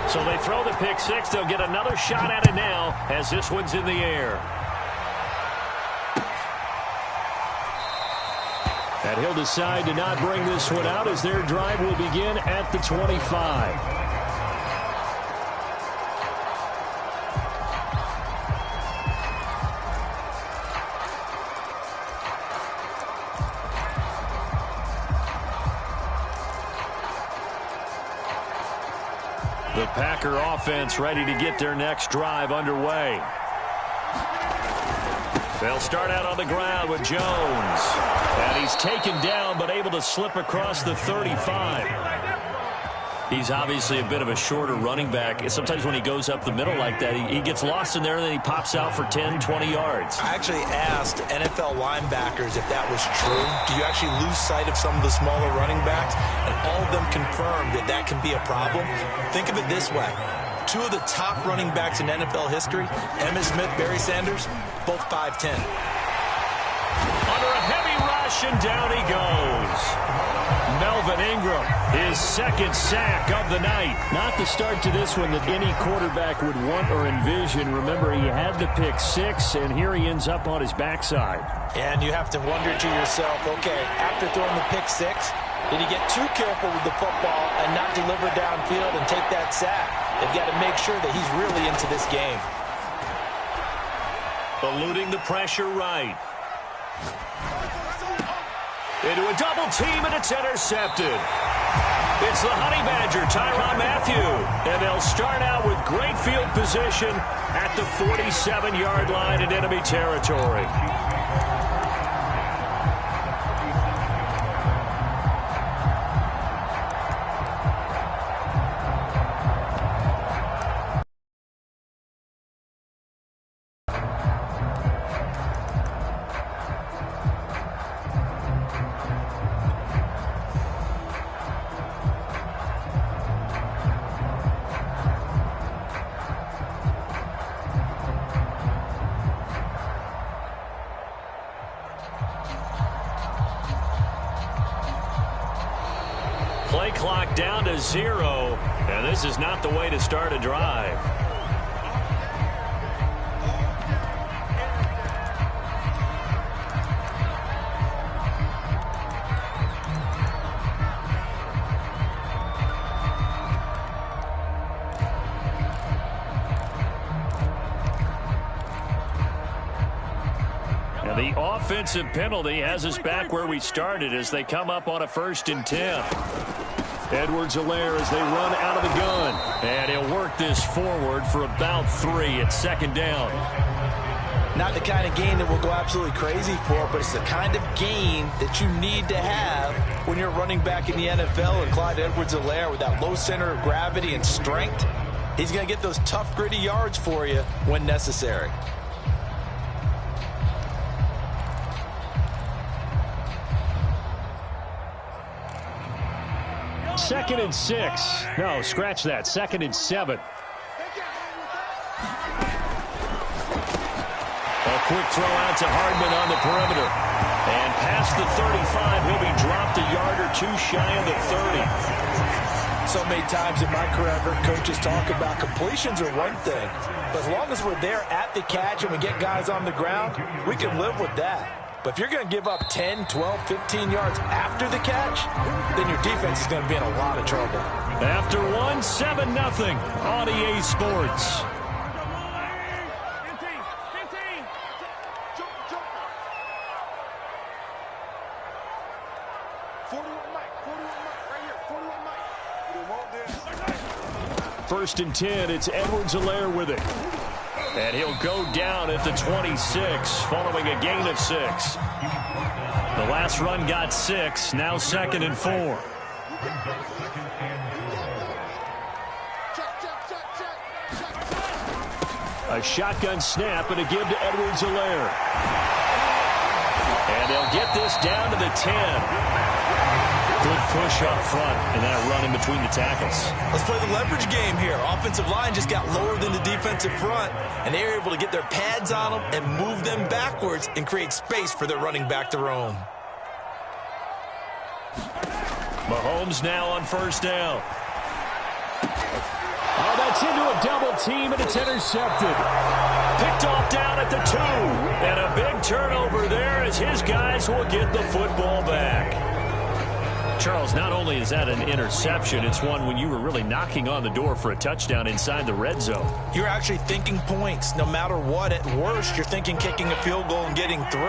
So they throw the pick six. They'll get another shot at it now as this one's in the air. And he'll decide to not bring this one out as their drive will begin at the 25. The Packer offense ready to get their next drive underway. They'll start out on the ground with Jones. And he's taken down but able to slip across the 35. He's obviously a bit of a shorter running back. Sometimes when he goes up the middle like that, he gets lost in there and then he pops out for 10, 20 yards. I actually asked NFL linebackers if that was true. Do you actually lose sight of some of the smaller running backs? And all of them confirmed that that can be a problem. Think of it this way. Two of the top running backs in NFL history, Emmitt Smith, Barry Sanders, both 5'10". Under a heavy rush, and down he goes. Melvin Ingram, his second sack of the night. Not the start to this one that any quarterback would want or envision. Remember, he had the pick six, and here he ends up on his backside. And you have to wonder to yourself, okay, after throwing the pick six, did he get too careful with the football and not deliver downfield and take that sack? They've got to make sure that he's really into this game. Eluding the pressure right. Into a double team, and it's intercepted. It's the Honey Badger, Tyrann Mathieu. And they'll start out with great field position at the 47-yard line in enemy territory. Play clock down to 0, and this is not the way to start a drive. And the offensive penalty has us back where we started as they come up on a 1st and 10. Edwards-Helaire as they run out of the gun. And he'll work this forward for about 3 at 2nd down. Not the kind of gain that we'll go absolutely crazy for, but it's the kind of gain that you need to have when you're running back in the NFL. And Clyde Edwards-Helaire, with that low center of gravity and strength, he's going to get those tough, gritty yards for you when necessary. 2nd and 6. No, scratch that. 2nd and 7. A quick throw out to Hardman on the perimeter. And past the 35, he'll be dropped a yard or 2 shy of the 30. So many times in my career, I've heard coaches talk about completions are one thing. But as long as we're there at the catch and we get guys on the ground, we can live with that. But if you're going to give up 10, 12, 15 yards after the catch, then your defense is going to be in a lot of trouble. After 1, 7-0 on EA Sports. First and 10, it's Edwards-Helaire with it. And he'll go down at the 26 following a gain of 6. The last run got 6, now 2nd and 4. A shotgun snap and a give to Edwards-Helaire. And they'll get this down to the 10. Good push up front and that run in between the tackles. Let's play the leverage game here. Offensive line just got lower than the defensive front, and they were able to get their pads on them and move them backwards and create space for their running back to roam. Mahomes now on 1st down. Oh, Gets into a double team, and it's intercepted. Picked off down at the 2. And a big turnover there as his guys will get the football back. Charles, not only is that an interception, it's one when you were really knocking on the door for a touchdown inside the red zone. You're actually thinking points. No matter what, at worst, you're thinking kicking a field goal and getting 3.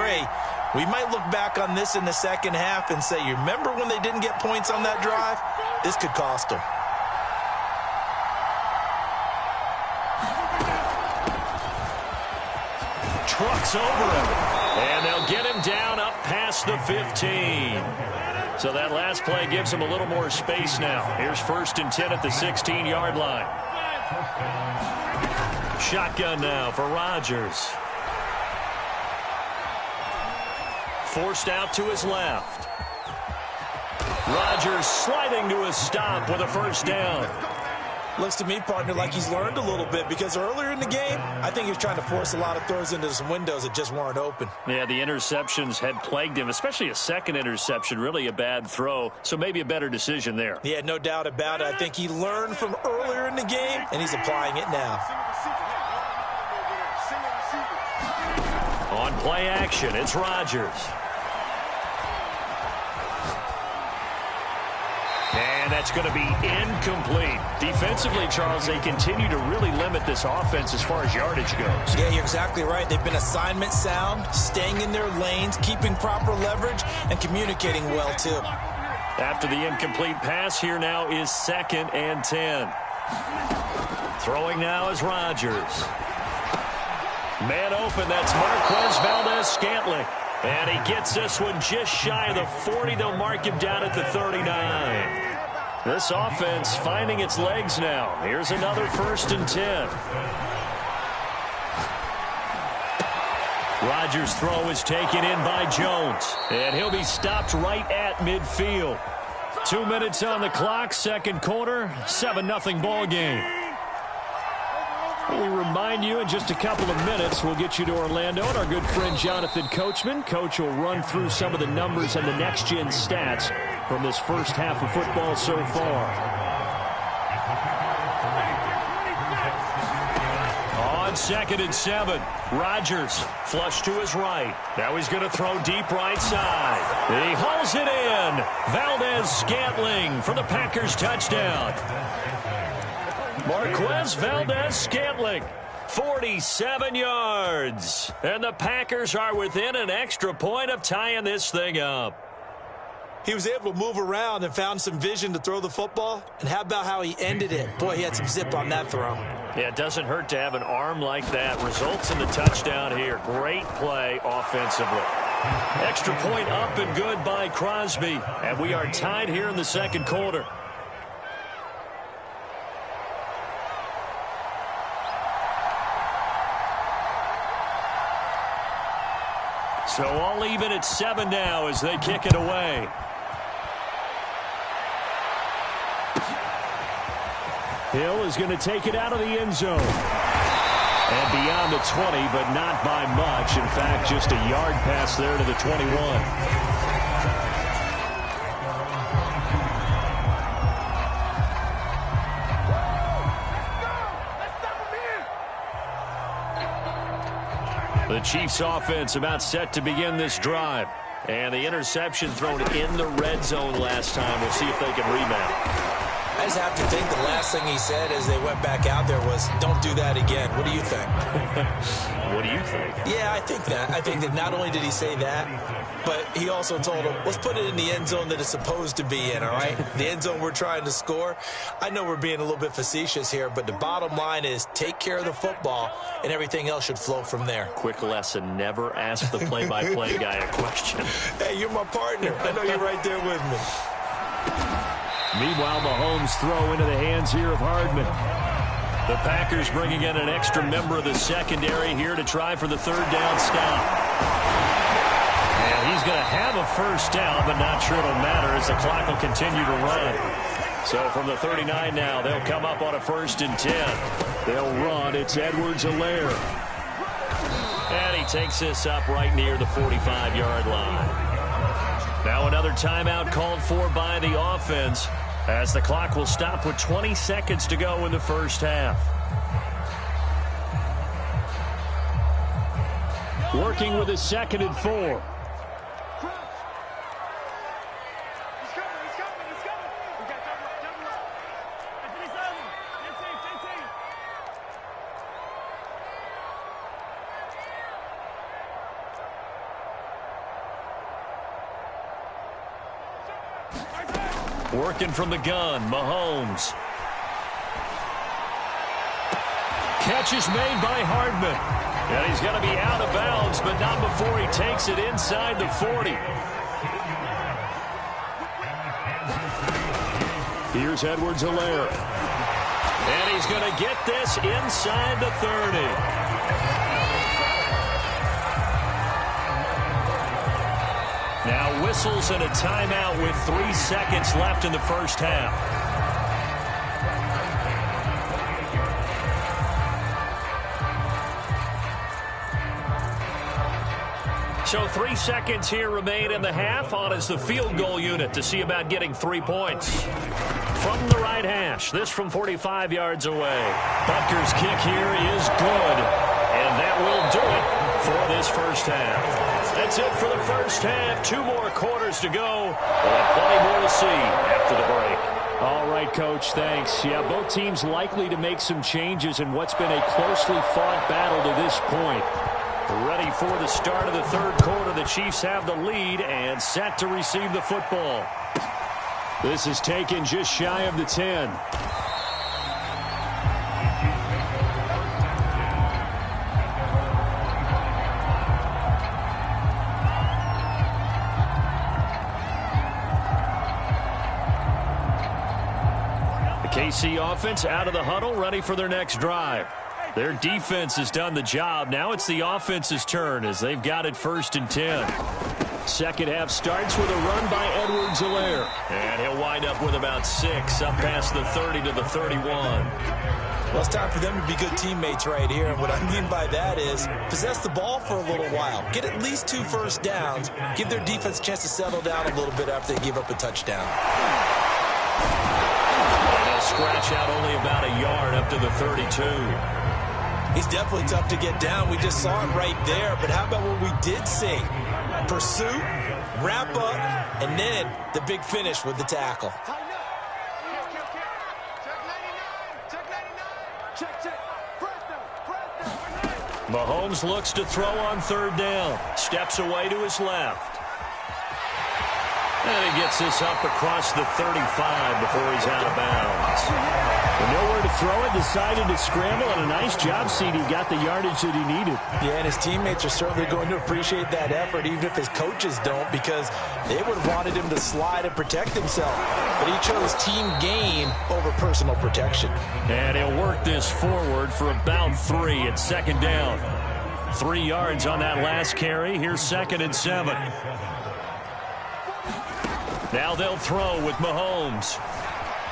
We might look back on this in the second half and say, you remember when they didn't get points on that drive? This could cost them. Trucks over him, and they'll get him down up past the 15. So that last play gives him a little more space now. Here's 1st and 10 at the 16-yard line. Shotgun now for Rodgers. Forced out to his left. Rodgers sliding to a stop with a 1st down. Looks to me, partner, like he's learned a little bit because earlier in the game, I think he was trying to force a lot of throws into some windows that just weren't open. Yeah, the interceptions had plagued him, especially a second interception, really a bad throw, so maybe a better decision there. Yeah, no doubt about it. I think he learned from earlier in the game, and he's applying it now. On play action, it's Rodgers. And that's going to be incomplete. Defensively, Charles, they continue to really limit this offense as far as yardage goes. Yeah, you're exactly right. They've been assignment sound, staying in their lanes, keeping proper leverage, and communicating well, too. After the incomplete pass, here now is 2nd and 10. Throwing now is Rodgers. Man open, that's Marquez Valdez-Scantling. And he gets this one just shy of the 40. They'll mark him down at the 39. This offense finding its legs now. Here's another 1st and 10. Rodgers' throw is taken in by Jones. And he'll be stopped right at midfield. 2 minutes on the clock, 2nd quarter, 7-0 ball game. We remind you in just a couple of minutes, we'll get you to Orlando and our good friend Jonathan Coachman. Coach will run through some of the numbers and the next-gen stats from this first half of football so far. On 2nd and 7, Rodgers flush to his right. Now he's going to throw deep right side. He hauls it in. Valdez-Scantling for the Packers touchdown. Marquez Valdez-Scantling, 47 yards. And the Packers are within an extra point of tying this thing up. He was able to move around and found some vision to throw the football. And how about how he ended it? Boy, he had some zip on that throw. Yeah, it doesn't hurt to have an arm like that. Results in the touchdown here. Great play offensively. Extra point up and good by Crosby. And we are tied here in the 2nd quarter. So all even at 7 now as they kick it away. Hill is going to take it out of the end zone. And beyond the 20, but not by much. In fact, just a yard pass there to the 21. The Chiefs offense about set to begin this drive. And the interception thrown in the red zone last time. We'll see if they can rebound. I just have to think the last thing he said as they went back out there was, don't do that again. What do you think? What do you think? Yeah, I think that. I think that not only did he say that, but he also told him, let's put it in the end zone that it's supposed to be in, all right? The end zone we're trying to score. I know we're being a little bit facetious here, but the bottom line is take care of the football, and everything else should flow from there. Quick lesson, never ask the play-by-play guy a question. Hey, you're my partner. I know you're right there with me. Meanwhile, Mahomes throw into the hands here of Hardman. The Packers bringing in an extra member of the secondary here to try for the 3rd down stop. And he's going to have a 1st down, but not sure it'll matter as the clock will continue to run. So from the 39 now, they'll come up on a 1st and 10. They'll run. It's Edwards-Helaire. And he takes this up right near the 45-yard line. Now another timeout called for by the offense. as the clock will stop with 20 seconds to go in the first half. Working with a 2nd and 4. Working from the gun, Mahomes. Catch is made by Hardman. And he's going to be out of bounds, but not before he takes it inside the 40. Here's Edwards-Helaire. And he's going to get this inside the 30. Now whistles and a timeout with 3 seconds left in the first half. So 3 seconds here remain in the half. On is the field goal unit to see about getting 3 points. From the right hash, this from 45 yards away. Butker's kick here is good. And that will do it for this first half. That's it for the first half. 2 more quarters to go. We'll have plenty more to see after the break. All right, Coach, thanks. Yeah, both teams likely to make some changes in what's been a closely fought battle to this point. Ready for the start of the third quarter. The Chiefs have the lead and set to receive the football. This is taken just shy of the 10. KC offense out of the huddle, ready for their next drive. Their defense has done the job. Now it's the offense's turn as they've got it 1st and 10. Second half starts with a run by Edwards-Helaire. And he'll wind up with about 6 up past the 30 to the 31. Well, it's time for them to be good teammates right here. And what I mean by that is possess the ball for a little while. Get at least 2 first downs. Give their defense a chance to settle down a little bit after they give up a touchdown. Scratch out only about a yard up to the 32. He's definitely tough to get down. We just saw it right there. But how about what we did see? Pursuit, wrap up, and then the big finish with the tackle. Mahomes looks to throw on 3rd down. Steps away to his left. And he gets this up across the 35 before he's out of bounds. And nowhere to throw it, decided to scramble, and a nice job, CD. Got the yardage that he needed. Yeah, and his teammates are certainly going to appreciate that effort, even if his coaches don't, because they would have wanted him to slide and protect himself. But he chose team gain over personal protection. And he'll work this forward for about 3 at 2nd down. 3 yards on that last carry. Here's 2nd and 7. Now they'll throw with Mahomes.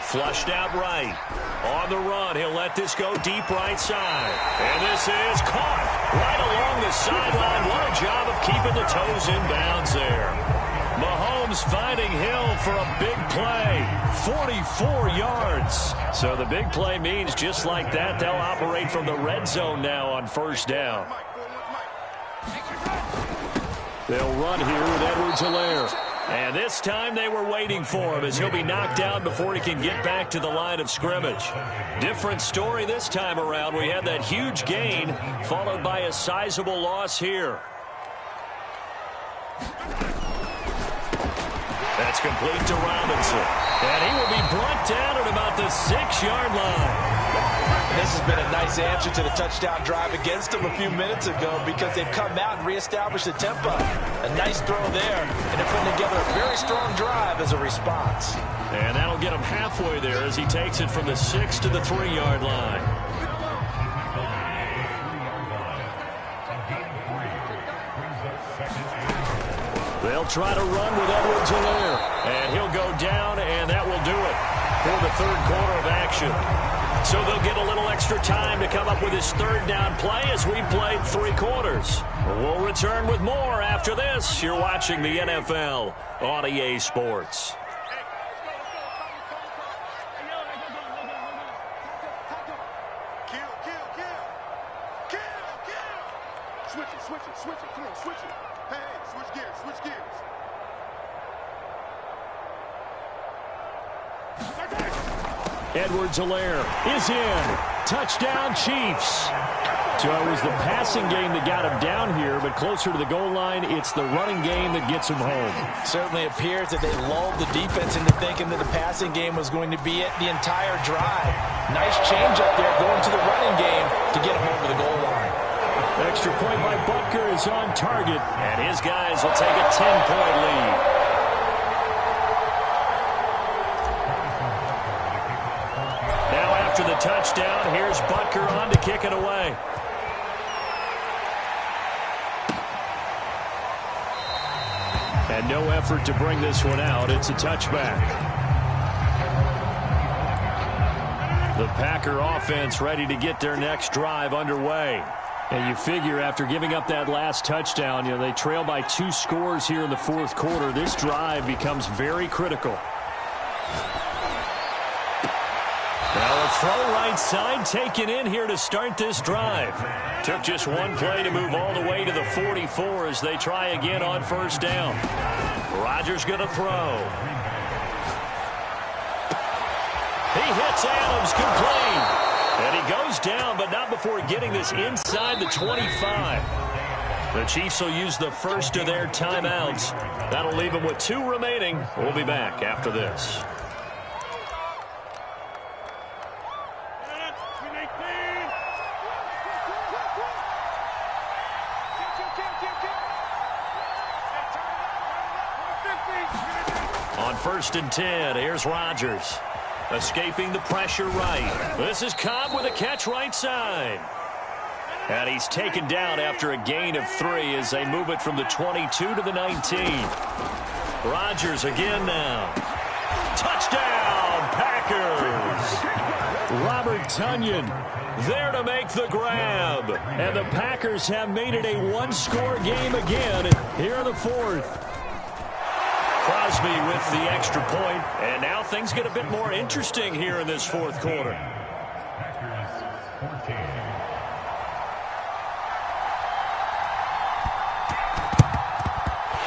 Flushed out right. On the run, he'll let this go deep right side. And this is caught right along the sideline. What a job of keeping the toes in bounds there. Mahomes finding Hill for a big play. 44 yards. So the big play means just like that, they'll operate from the red zone now on 1st down. They'll run here with Edwards-Helaire. And this time they were waiting for him as he'll be knocked down before he can get back to the line of scrimmage. Different story this time around. We had that huge gain followed by a sizable loss here. That's complete to Robinson. And he will be brought down at about the 6-yard line. This has been a nice answer to the touchdown drive against them a few minutes ago because they've come out and reestablished the tempo. A nice throw there, and they're putting together a very strong drive as a response. And that'll get him halfway there as he takes it from the 6 to the 3-yard line. They'll try to run with Edwards-Helaire. And he'll go down, and that will do it for the 3rd quarter of action. So they'll get a little extra time to come up with his 3rd down play as we played 3 quarters. We'll return with more after this. You're watching the NFL on EA Sports. Hey, switch gears, switch gears. Edwards-Helaire is in. Touchdown, Chiefs. So it was the passing game that got him down here, but closer to the goal line, it's the running game that gets him home. Certainly appears that they lulled the defense into thinking that the passing game was going to be it the entire drive. Nice change up there going to the running game to get him over the goal line. Extra point by Butker is on target, and his guys will take a 10-point lead. Now after the touchdown, here's Butker on to kick it away. And no effort to bring this one out. It's a touchback. The Packer offense ready to get their next drive underway. And you figure after giving up that last touchdown, they trail by 2 scores here in the fourth quarter. This drive becomes very critical. Now a throw right side taken in here to start this drive. Took just one play to move all the way to the 44 as they try again on first down. Rodgers going to throw. He hits Adams complete. And he goes down, but not before getting this inside the 25. The Chiefs will use the first of their timeouts. That'll leave them with 2 remaining. We'll be back after this. On 1st and 10, here's Rodgers. Escaping the pressure right. This is Cobb with a catch right side. And he's taken down after a gain of 3 as they move it from the 22 to the 19. Rodgers again now. Touchdown, Packers! Robert Tonyan there to make the grab. And the Packers have made it a 1-score game again here in the fourth. Crosby with the extra point, and now things get a bit more interesting here in this fourth quarter.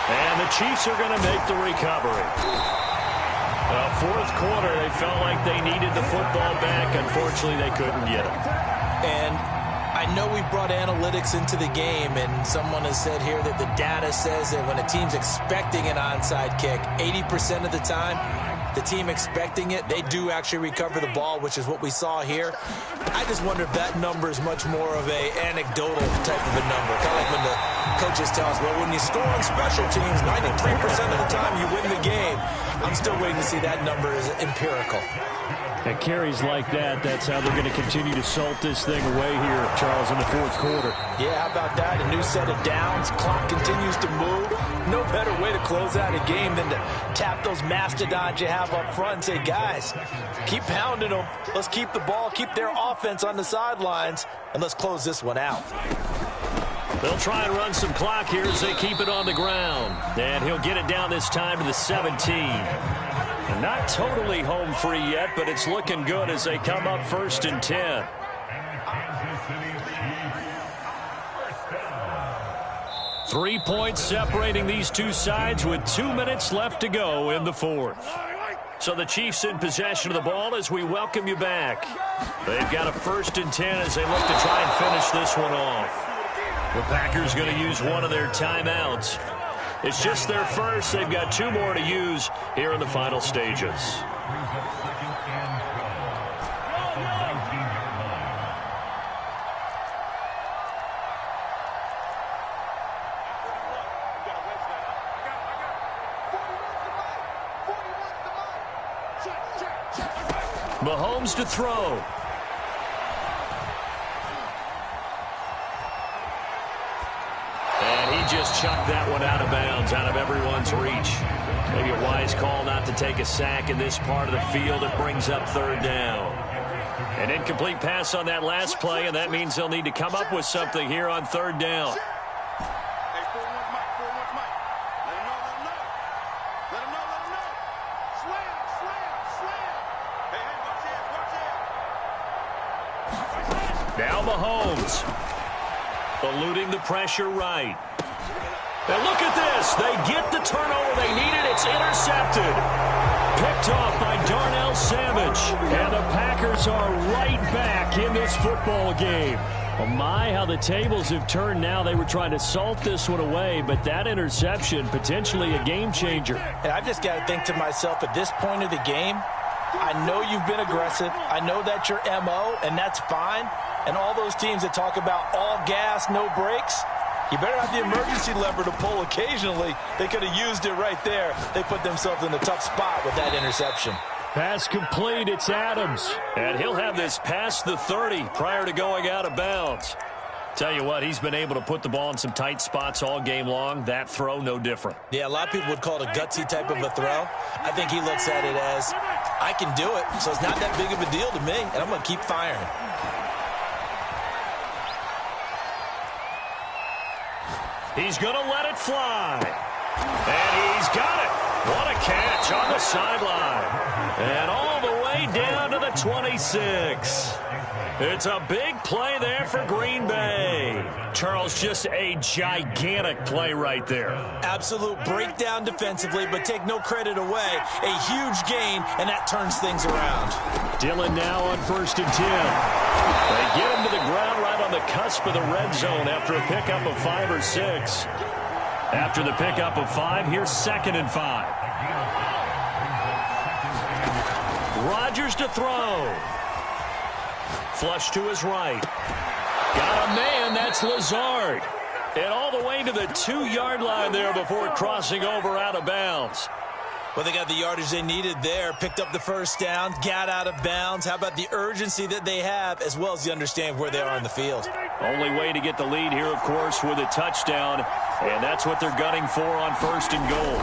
And the Chiefs are going to make the recovery. Fourth quarter, they felt like they needed the football back. Unfortunately, they couldn't get it. And I know we brought analytics into the game, and someone has said here that the data says that when a team's expecting an onside kick, 80% of the time, the team expecting it, they do actually recover the ball, which is what we saw here. I just wonder if that number is much more of a anecdotal type of a number. Kind of like when the coaches tell us, well, when you score on special teams, 93% of the time you win the game. I'm still waiting to see that number as empirical. At carries like that, that's how they're going to continue to salt this thing away here, Charles, in the fourth quarter. Yeah, how about that? A new set of downs. Clock continues to move. No better way to close out a game than to tap those mastodons you have up front and say, guys, keep pounding them. Let's keep the ball, keep their offense on the sidelines, and let's close this one out. They'll try and run some clock here as they keep it on the ground. And he'll get it down this time to the 17. And not totally home free yet, but it's looking good as they come up 1st and 10. Three points separating these two sides with 2 minutes left to go in the fourth. So the Chiefs in possession of the ball as we welcome you back. They've got a 1st and 10 as they look to try and finish this one off. The Packers going to use one of their timeouts. It's just their first. They've got 2 more to use here in the final stages. Mahomes to throw. Just chucked that one out of bounds, out of everyone's reach. Maybe a wise call not to take a sack in this part of the field. It brings up 3rd down. An incomplete pass on that last play, and that means they'll need to come up with something here on 3rd down. Now Mahomes eluding the pressure right. And look at this. They get the turnover they needed. It's intercepted. Picked off by Darnell Savage. And the Packers are right back in this football game. Oh my, how the tables have turned now. They were trying to salt this one away, but that interception, potentially a game changer. And I've just got to think to myself, at this point of the game, I know you've been aggressive. I know that's your MO, and that's fine. And all those teams that talk about all gas, no brakes, you better have the emergency lever to pull occasionally. They could have used it right there. They put themselves in a tough spot with that interception. Pass complete, it's Adams. And he'll have this past the 30 prior to going out of bounds. Tell you what, he's been able to put the ball in some tight spots all game long. That throw, no different. Yeah, a lot of people would call it a gutsy type of a throw. I think he looks at it as, I can do it, so it's not that big of a deal to me, and I'm going to keep firing. He's going to let it fly. And he's got it. What a catch on the sideline. And all the way down to the 26. It's a big play there for Green Bay. Charles, just a gigantic play right there. Absolute breakdown defensively, but take no credit away. A huge gain, and that turns things around. Dillon now on 1st and 10. They get him to the ground right on the cusp of the red zone after a pickup of 5 or 6. After the pickup of 5, here's 2nd and 5. Rodgers to throw. Flush to his right. Got a man, that's Lazard. And all the way to the 2-yard line there before crossing over out of bounds. Well, they got the yardage they needed there, picked up the first down, got out of bounds. How about the urgency that they have, as well as the understanding where they are on the field? Only way to get the lead here, of course, with a touchdown, and that's what they're gunning for on 1st and goal.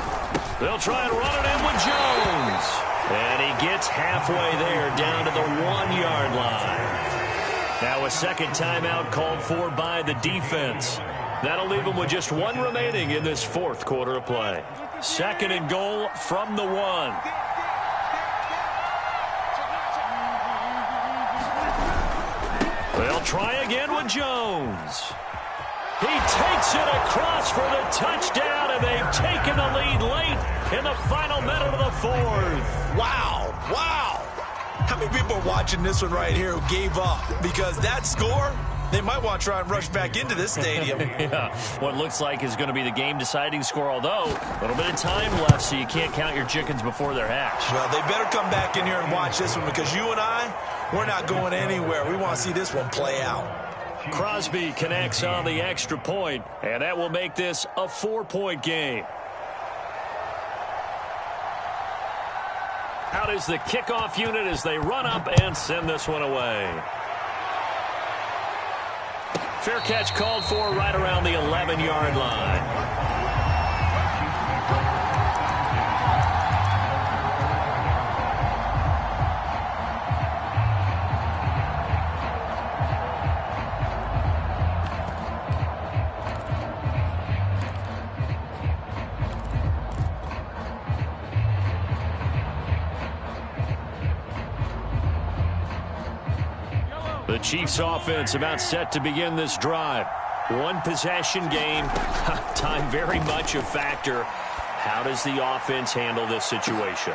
They'll try and run it in with Jones. And he gets halfway there, down to the 1-yard line. Now a second timeout called for by the defense. That'll leave them with just 1 remaining in this 4th quarter of play. 2nd and goal from the 1. They'll try again with Jones. He takes it across for the touchdown, and they've taken the lead late in the final minute of the 4th. Wow, wow. How many people are watching this one right here who gave up? Because that score, they might want to try and rush back into this stadium. Yeah, what looks like is going to be the game-deciding score, although a little bit of time left, so you can't count your chickens before they're hatched. Well, they better come back in here and watch this one, because you and I, we're not going anywhere. We want to see this one play out. Crosby connects on the extra point, and that will make this a 4-point game. Out is the kickoff unit as they run up and send this one away. Fair catch called for right around the 11-yard line. The Chiefs offense about set to begin this drive. 1 possession game. Time very much a factor. How does the offense handle this situation?